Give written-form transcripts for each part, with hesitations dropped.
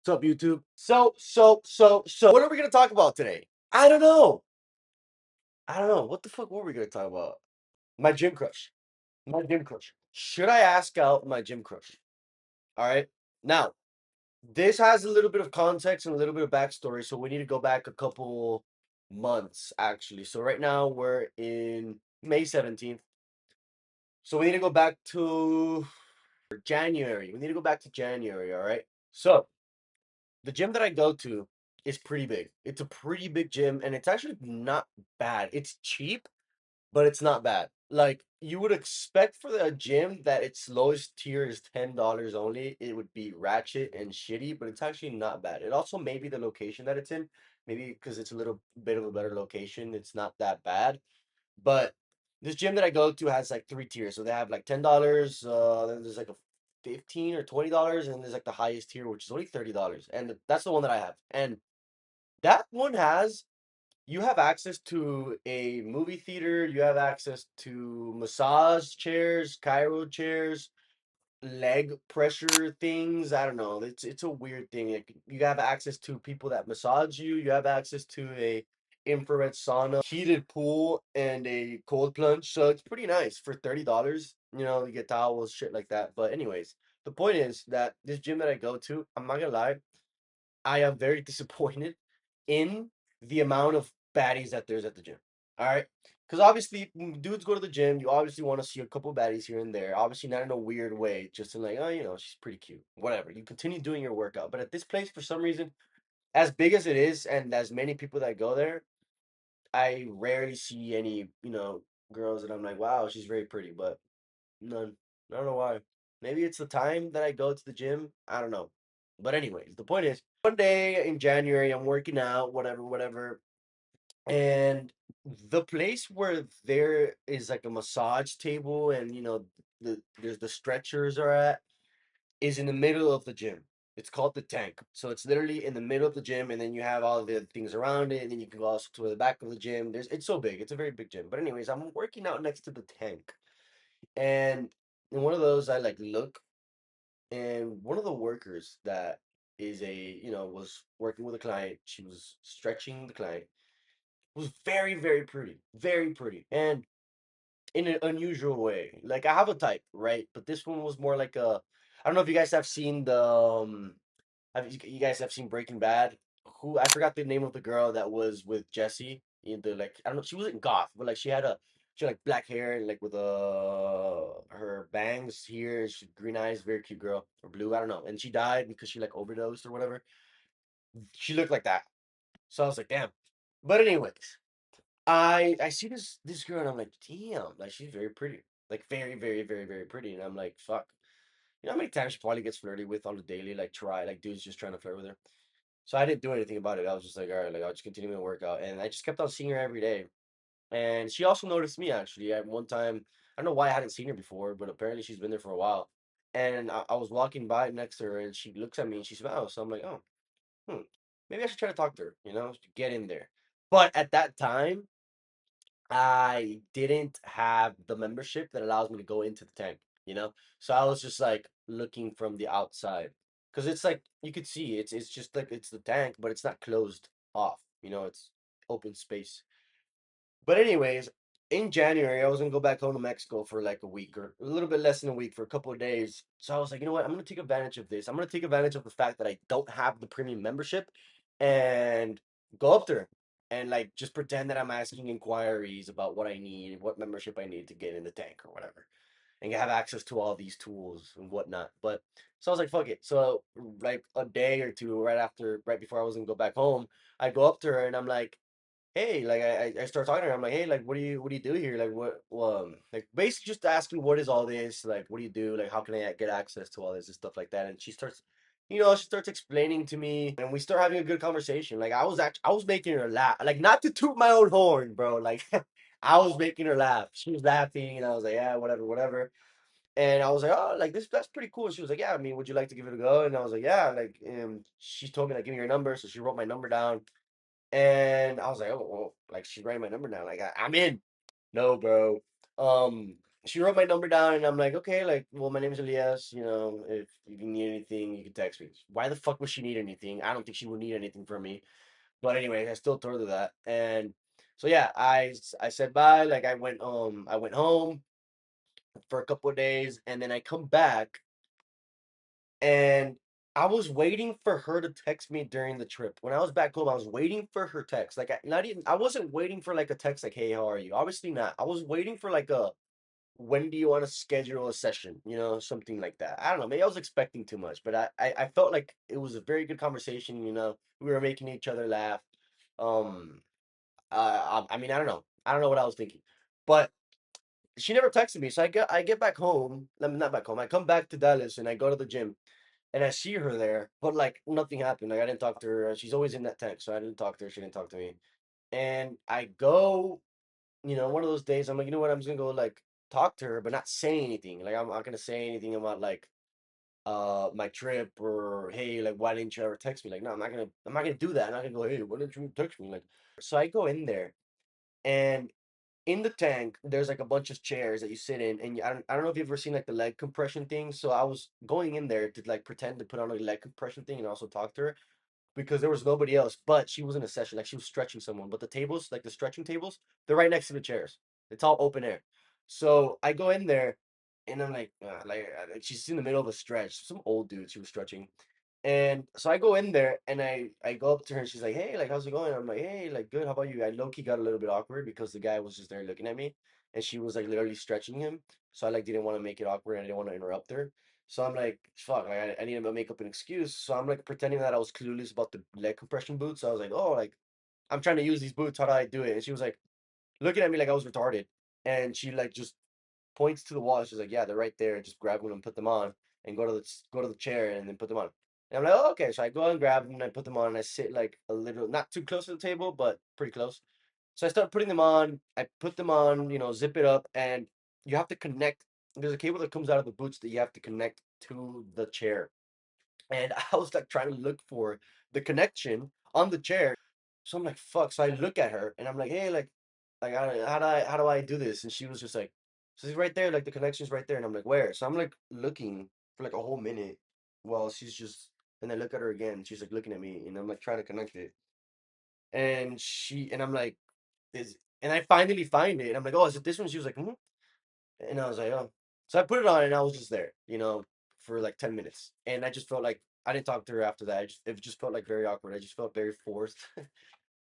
up, YouTube? So, what are we gonna talk about today? I don't know. I don't know. What the fuck were we gonna talk about? My gym crush. My gym crush. Should I ask out my gym crush? All right. Now, this has a little bit of context and a little bit of backstory, so we need to go back a couple months, actually. So right now we're in May 17th. So we need to go back to January. We need to go back to January, all right? So the gym that I go to is pretty big. It's a pretty big gym, and it's actually not bad. It's cheap, but it's not bad. Like you would expect for a gym that its lowest tier is $10 only, it would be ratchet and shitty, but it's actually not bad. It also may be the location that it's in, maybe because it's a little bit of a better location, it's not that bad. But this gym that I go to has like three tiers. So they have like $10, then there's like a 15 or $20, and then there's like the highest tier, which is only $30. And that's the one that I have. And that one has you have access to a movie theater, you have access to massage chairs, Cairo chairs, leg pressure things. I don't know. It's a weird thing. Like, you have access to people that massage you. You have access to a infrared sauna, heated pool, and a cold plunge. So it's pretty nice for $30. You know, you get towels, shit like that. But anyways, the point is that this gym that I go to, I'm not gonna lie, I am very disappointed in the amount of baddies that there's at the gym. All right. Because obviously, when dudes go to the gym, you obviously want to see a couple baddies here and there. Obviously, not in a weird way, just in like, oh, she's pretty cute. Whatever. You continue doing your workout. But at this place, for some reason, as big as it is and as many people that go there, I rarely see any, girls that I'm like, wow, she's very pretty. But none. I don't know why. Maybe it's the time that I go to the gym. I don't know. But anyways, the point is, one day in January, I'm working out, whatever, whatever, and the place where there is like a massage table and there's the stretchers are at is in the middle of the gym. It's called the tank. So it's literally in the middle of the gym, and then you have all of the things around it, and then you can go also to the back of the gym. It's so big. It's a very big gym. But anyways, I'm working out next to the tank. And in one of those, I like look, and one of the workers that is was working with a client. She was stretching the client. Was very, very pretty, very pretty, and in an unusual way. Like I have a type, right? But this one was more like a. I don't know if you guys have seen the. Have you guys have seen Breaking Bad? Who I forgot the name of the girl that was with Jesse. Like I don't know. She wasn't goth, but like she had like black hair and like with her bangs here. She green eyes, very cute girl or blue. I don't know. And she died because she like overdosed or whatever. She looked like that. So I was like, damn. But anyways, I see this girl and I'm like, damn, like she's very pretty. Like very, very, very, very pretty. And I'm like, fuck. You know how many times she probably gets flirted with on the daily, like dudes just trying to flirt with her. So I didn't do anything about it. I was just like, all right, like I'll just continue my workout. And I just kept on seeing her every day. And she also noticed me actually. At one time, I don't know why I hadn't seen her before, but apparently she's been there for a while. And I was walking by next to her and she looks at me and she smiles. So I'm like, oh, hmm, maybe I should try to talk to her, get in there. But at that time, I didn't have the membership that allows me to go into the tank, you know? So I was just like looking from the outside. Because it's like you could see it's just like it's the tank, but it's not closed off, it's open space. But anyways, in January I was gonna go back home to Mexico for like a week or a little bit less than a week for a couple of days. So I was like, you know what, I'm gonna take advantage of this. I'm gonna take advantage of the fact that I don't have the premium membership and go up there and like just pretend that I'm asking inquiries about what I need, what membership I need to get in the tank or whatever, and have access to all these tools and whatnot. But so I was like, fuck it. So like a day or two right before I was gonna go back home, I go up to her and I'm like, hey, like I start talking to her. I'm like, hey, like what do you do here? Like like basically just asking what is all this? Like what do you do? Like how can I get access to all this and stuff like that? And she starts explaining to me, and we start having a good conversation. Like I was making her laugh. Like not to toot my own horn, bro. Like I was making her laugh. She was laughing, and I was like, yeah, whatever, whatever. And I was like, oh, like that's pretty cool. She was like, yeah, I mean, would you like to give it a go? And I was like, yeah, like, she told me like, give me your number, so she wrote my number down. And I was like, oh, well, like she's writing my number down. Like I'm in. No, bro. Um, she wrote my number down, and I'm like, okay, like, well, my name's Elias. If you need anything, you can text me. Why the fuck would she need anything? I don't think she would need anything from me. But anyway, I still told her that, and so yeah, I said bye. Like I went home for a couple of days, and then I come back, and I was waiting for her to text me during the trip. When I was back home, I was waiting for her text. Like not even I wasn't waiting for like a text like, "Hey, how are you?" Obviously not. I was waiting for like a when do you want to schedule a session? Something like that. I don't know. Maybe I was expecting too much, but I felt like it was a very good conversation. We were making each other laugh. Um, I mean, I don't know. I don't know what I was thinking, but she never texted me. So I get back home. I mean, not back home. I come back to Dallas and I go to the gym and I see her there, but like nothing happened. Like I didn't talk to her. She's always in that text, so I didn't talk to her. She didn't talk to me. And I go, one of those days. I'm like, you know what? I'm just gonna go like talk to her, but not say anything. Like I'm not gonna say anything about like my trip or hey, like why didn't you ever text me? Like no, I'm not gonna do that. I'm not gonna go, hey, why didn't you text me? Like so I go in there and in the tank, there's like a bunch of chairs that you sit in, and I don't know if you've ever seen like the leg compression thing. So I was going in there to like pretend to put on a leg compression thing and also talk to her because there was nobody else, but she was in a session, like she was stretching someone. But the tables, like the stretching tables, they're right next to the chairs. It's all open air. So I go in there, and I'm like she's in the middle of a stretch. Some old dude she was stretching, and so I go in there and I go up to her and she's like, hey, like, how's it going? I'm like, hey, like, good. How about you? I low key got a little bit awkward because the guy was just there looking at me and she was like literally stretching him. So I like didn't want to make it awkward and I didn't want to interrupt her. So I'm like, fuck, like, I need to make up an excuse. So I'm like pretending that I was clueless about the leg compression boots. So I was like, oh, like, I'm trying to use these boots. How do I do it? And she was like looking at me like I was retarded. And she like just points to the wall. She's like, "Yeah, they're right there. Just grab one and put them on, and go to the chair and then put them on." And I'm like, "Oh, okay." So I go and grab them and I put them on and I sit like a little, not too close to the table, but pretty close. So I start putting them on. I put them on, zip it up, and you have to connect. There's a cable that comes out of the boots that you have to connect to the chair. And I was like trying to look for the connection on the chair. So I'm like, fuck. So I look at her and I'm like, hey, like how do I do this? And she was just like, she's right there, like the connection's right there. And I'm like, where? So I'm like looking for like a whole minute while she's just, and I look at her again. She's like looking at me and I'm like trying to connect it. And I'm like, and I finally find it. And I'm like, oh, is it this one? She was like, hmm. And I was like, oh. So I put it on and I was just there, for like 10 minutes. And I just felt like I didn't talk to her after that. It just felt like very awkward. I just felt very forced.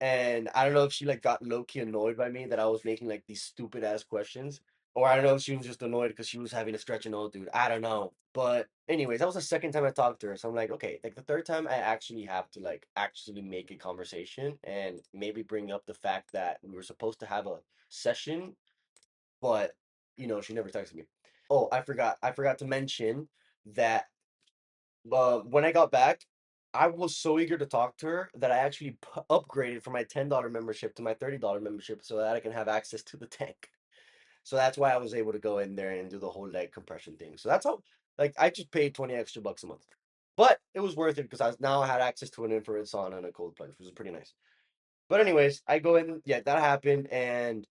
And I don't know if she like got low key annoyed by me that I was making like these stupid ass questions. Or I don't know if she was just annoyed because she was having to stretch an old dude. I don't know. But anyways, that was the second time I talked to her. So I'm like, okay, like the third time I actually have to like actually make a conversation and maybe bring up the fact that we were supposed to have a session, but she never texted me. Oh, I forgot to mention that when I got back, I was so eager to talk to her that I actually upgraded from my $10 membership to my $30 membership so that I can have access to the tank. So that's why I was able to go in there and do the whole leg compression thing. So that's how, like, I just paid 20 extra bucks a month, but it was worth it because now I had access to an infrared sauna and a cold plunge, which was pretty nice. But anyways, I go in, yeah, that happened, and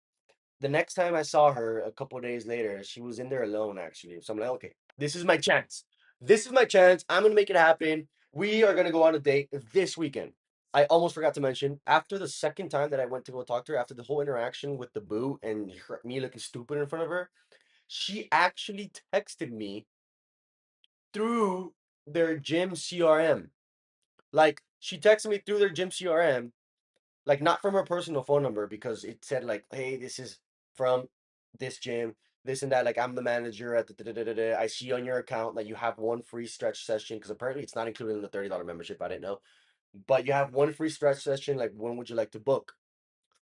the next time I saw her a couple of days later, she was in there alone actually. So I'm like, okay, this is my chance. This is my chance. I'm gonna make it happen. We are gonna go on a date this weekend. I almost forgot to mention, after the second time that I went to go talk to her, after the whole interaction with the boo and me looking stupid in front of her, she actually texted me through their gym CRM. Like she texted me through their gym CRM, like not from her personal phone number because it said like, "Hey, this is from this gym, this and that." Like I'm the manager at the. Da, da, da, da. I see on your account that you have one free stretch session because apparently it's not included in the $30 membership. I didn't know, but you have one free stretch session. Like when would you like to book?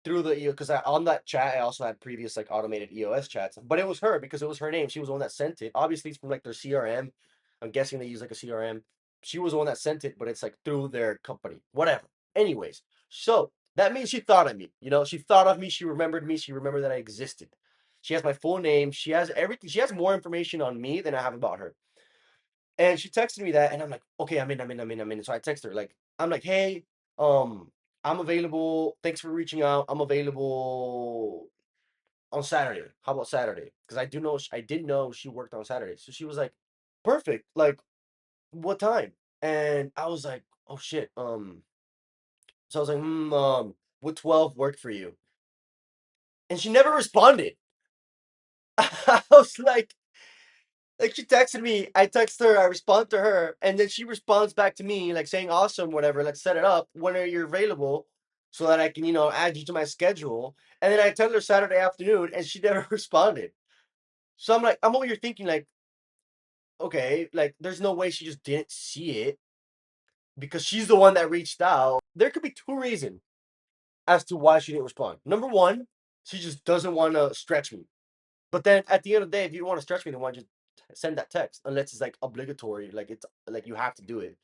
Through the because on that chat I also had previous like automated EOS chats, but it was her because it was her name. She was the one that sent it. Obviously, it's from like their CRM. I'm guessing they use like a CRM. She was the one that sent it, but it's like through their company. Whatever. Anyways, so that means she thought of me. She thought of me. She remembered me. She remembered that I existed. She has my full name. She has everything. She has more information on me than I have about her. And she texted me that, and I'm like, okay, I'm in, I'm in, I'm in, I'm in. So I text her, like, I'm like, hey, um, I'm available. Thanks for reaching out. I'm available on Saturday. How about Saturday? Because I did know she worked on Saturday. So she was like, perfect. Like, what time? And I was like, oh shit. So I was like, would 12 work for you? And she never responded. I was like she texted me, I text her, I respond to her, and then she responds back to me, like saying, awesome, whatever, let's set it up. When are you available? So that I can, add you to my schedule. And then I tell her Saturday afternoon, and she never responded. So I'm like, I'm over here thinking, like, okay, like, there's no way she just didn't see it because she's the one that reached out. There could be two reasons as to why she didn't respond. Number one, she just doesn't want to stretch me. But then at the end of the day, if you want to stretch me, then why don't you send that text? Unless it's like obligatory, like it's like you have to do it.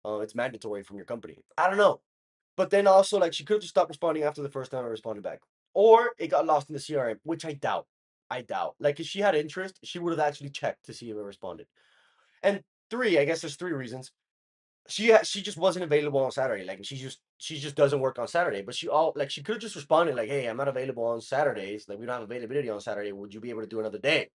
It's mandatory from your company. I don't know. But then also, like, she could have just stopped responding after the first time I responded back, or it got lost in the CRM, which I doubt. I doubt. Like, if she had interest, she would have actually checked to see if I responded. And three, I guess there's three reasons. She just wasn't available on Saturday. Like, she just doesn't work on Saturday. But she could have just responded like, hey, I'm not available on Saturdays. Like, we don't have availability on Saturday. Would you be able to do another day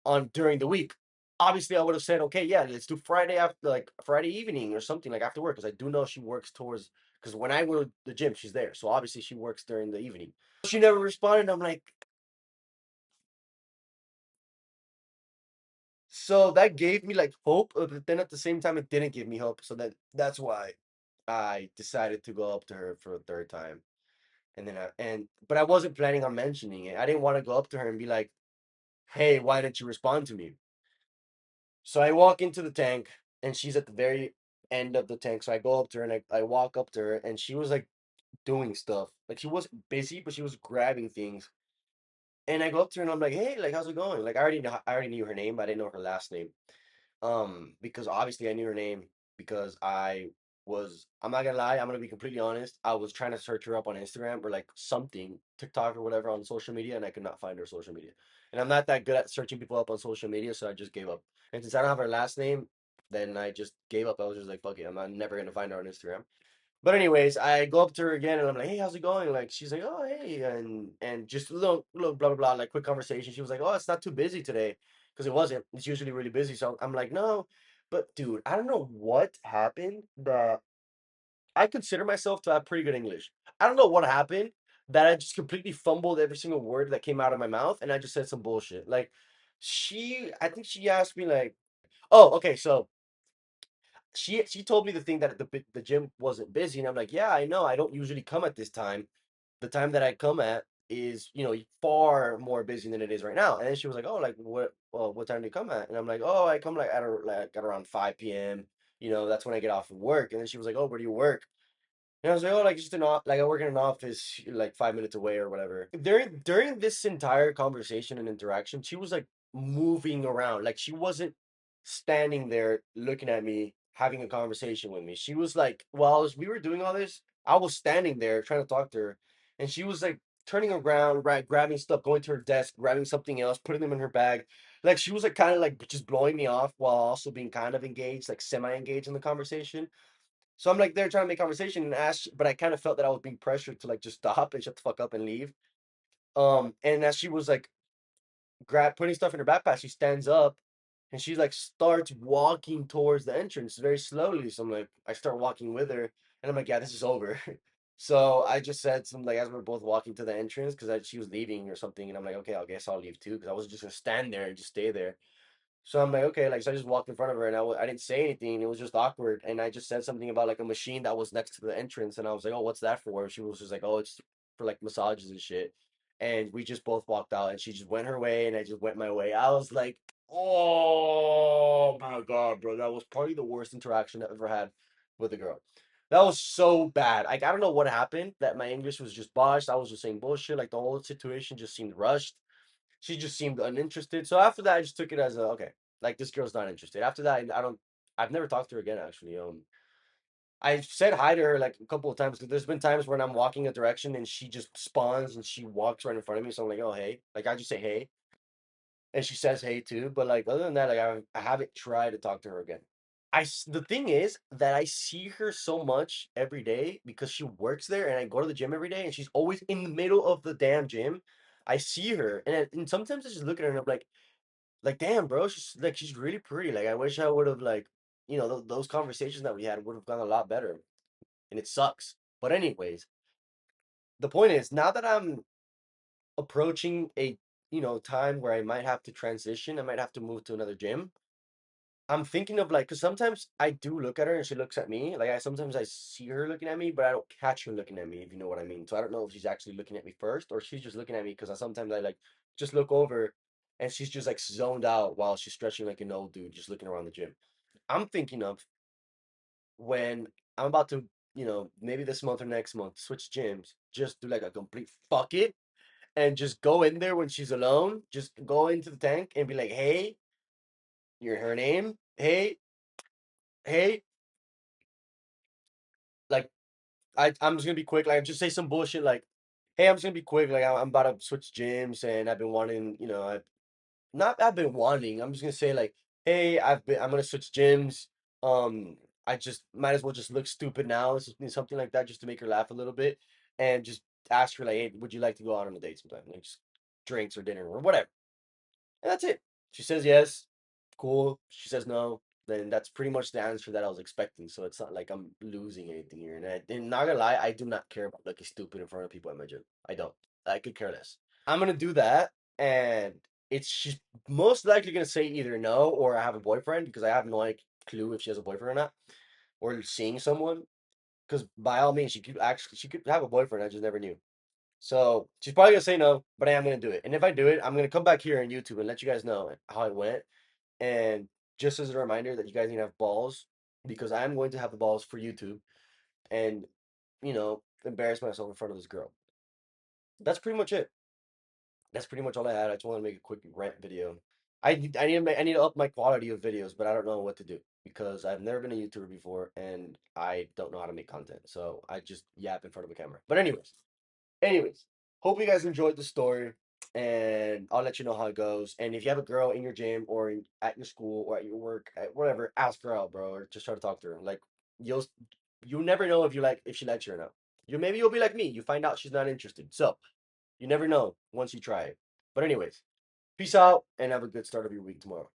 on during the week? Obviously, I would have said, okay, yeah, let's do Friday after, like Friday evening or something, like after work, because I do know she works towards. Because when I go to the gym, she's there, so obviously she works during the evening. She never responded. I'm like, so that gave me like hope, but then at the same time, it didn't give me hope. So that's why I decided to go up to her for a third time, and but I wasn't planning on mentioning it. I didn't want to go up to her and be like, hey, why didn't you respond to me? So I walk into the tank and she's at the very end of the tank. So I go up to her and I walk up to her and she was like doing stuff. Like, she wasn't busy, but she was grabbing things. And I go up to her and I'm like, hey, like, how's it going? Like, I already knew her name, but I didn't know her last name. Because obviously I knew her name because I'm not gonna lie, I'm gonna be completely honest. I was trying to search her up on Instagram or like something, TikTok or whatever on social media, and I could not find her social media. And I'm not that good at searching people up on social media, so I just gave up. And since I don't have her last name, then I just gave up. I was just like, fuck it, never gonna find her on Instagram. But anyways, I go up to her again and I'm like, hey, how's it going? Like, she's like, oh, hey, and just a little blah blah blah, like quick conversation. She was like, oh, it's not too busy today, because it wasn't. It's usually really busy. So I'm like, no, but dude, I don't know what happened that I consider myself to have pretty good English. I don't know what happened that I just completely fumbled every single word that came out of my mouth and I just said some bullshit. Like, I think she asked me like, oh, okay, so she told me the thing that the gym wasn't busy, and I'm like, yeah, I know. I don't usually come at this time. The time that I come at is, far more busy than it is right now. And then she was like, oh, like what time do you come at? And I'm like, oh, I come like at around 5 p.m. That's when I get off of work. And then she was like, oh, where do you work? And I was like, oh, like just like I work in an office like 5 minutes away or whatever. During this entire conversation and interaction, she was like moving around. Like, she wasn't standing there looking at me, having a conversation with me. She was like, while we were doing all this, I was standing there trying to talk to her, and she was like turning around, right, grabbing stuff, going to her desk, grabbing something else, putting them in her bag. Like, she was like kind of like just blowing me off while also being kind of engaged, like semi-engaged in the conversation. So I'm like there trying to make conversation and ask, but I kind of felt that I was being pressured to like just stop and shut the fuck up and leave. And as she was like putting stuff in her backpack, she stands up and she like starts walking towards the entrance very slowly. So I'm like, I start walking with her, and I'm like, yeah, this is over. So I just said something like as we are both walking to the entrance because she was leaving or something, and I'm like, okay, I guess I'll leave too because I was just gonna stand there and just stay there. So I'm like, okay, like, so I just walked in front of her and I didn't say anything. It was just awkward. And I just said something about like a machine that was next to the entrance. And I was like, oh, what's that for? She was just like, oh, it's for like massages and shit. And we just both walked out and she just went her way and I just went my way. I was like, oh my God, bro. That was probably the worst interaction I've ever had with a girl. That was so bad. Like, I don't know what happened, that my English was just botched. I was just saying bullshit. Like, the whole situation just seemed rushed. She just seemed uninterested. So after that, I just took it as a okay, like this girl's not interested. After that, I don't. I've never talked to her again. Actually, I said hi to her like a couple of times because there's been times when I'm walking a direction and she just spawns and she walks right in front of me. So I'm like, oh hey, like I just say hey, and she says hey too. But like other than that, like I haven't tried to talk to her again. The thing is that I see her so much every day because she works there and I go to the gym every day and she's always in the middle of the damn gym. I see her, and sometimes I just look at her and I'm like, damn, bro, she's really pretty. Like, I wish I would have like, those conversations that we had would have gone a lot better, and it sucks. But anyways, the point is now that I'm approaching a time where I might have to transition, I might have to move to another gym. I'm thinking of like, because sometimes I do look at her and she looks at me. Like, sometimes I see her looking at me, but I don't catch her looking at me, if you know what I mean. So I don't know if she's actually looking at me first or she's just looking at me because sometimes I like just look over and she's just like zoned out while she's stretching like an old dude, just looking around the gym. I'm thinking of when I'm about to, maybe this month or next month, switch gyms, just do like a complete fuck it and just go in there when she's alone. Just go into the tank and be like, hey, you're her name. Hey, hey, like I'm just gonna be quick. Like just say some bullshit like, "Hey, I'm just gonna be quick. Like I'm about to switch gyms, and I've been wanting, I've been wanting. I'm just gonna say like, hey, I'm gonna switch gyms. I just might as well just look stupid now, something like that, just to make her laugh a little bit, and just ask her like, hey, would you like to go out on a date sometime? Like just drinks or dinner or whatever. And that's it. She says yes, cool. She says no, then that's pretty much the answer that I was expecting. So it's not like I'm losing anything here. And not gonna lie, I do not care about looking stupid in front of people at my gym. I don't. I could care less. I'm gonna do that, and she's most likely gonna say either no or I have a boyfriend because I have no like clue if she has a boyfriend or not, or seeing someone. Because by all means, she could have a boyfriend. I just never knew. So she's probably gonna say no, but I am gonna do it. And if I do it, I'm gonna come back here on YouTube and let you guys know how it went. And just as a reminder that you guys need to have balls, because I'm going to have the balls for YouTube and embarrass myself in front of this girl. That's pretty much it. That's pretty much all I had. I just want to make a quick rant video. I need to up my quality of videos, but I don't know what to do because I've never been a YouTuber before and I don't know how to make content. So I just yap in front of a camera. But anyways, hope you guys enjoyed the story, and I'll let you know how it goes. And if you have a girl in your gym or at your school or at your work, at whatever, ask her out, bro, or just try to talk to her. Like you'll you'll never know if she likes you or not. You'll be like me. You find out she's not interested. So you never know once you try it. But anyways, peace out and have a good start of your week tomorrow.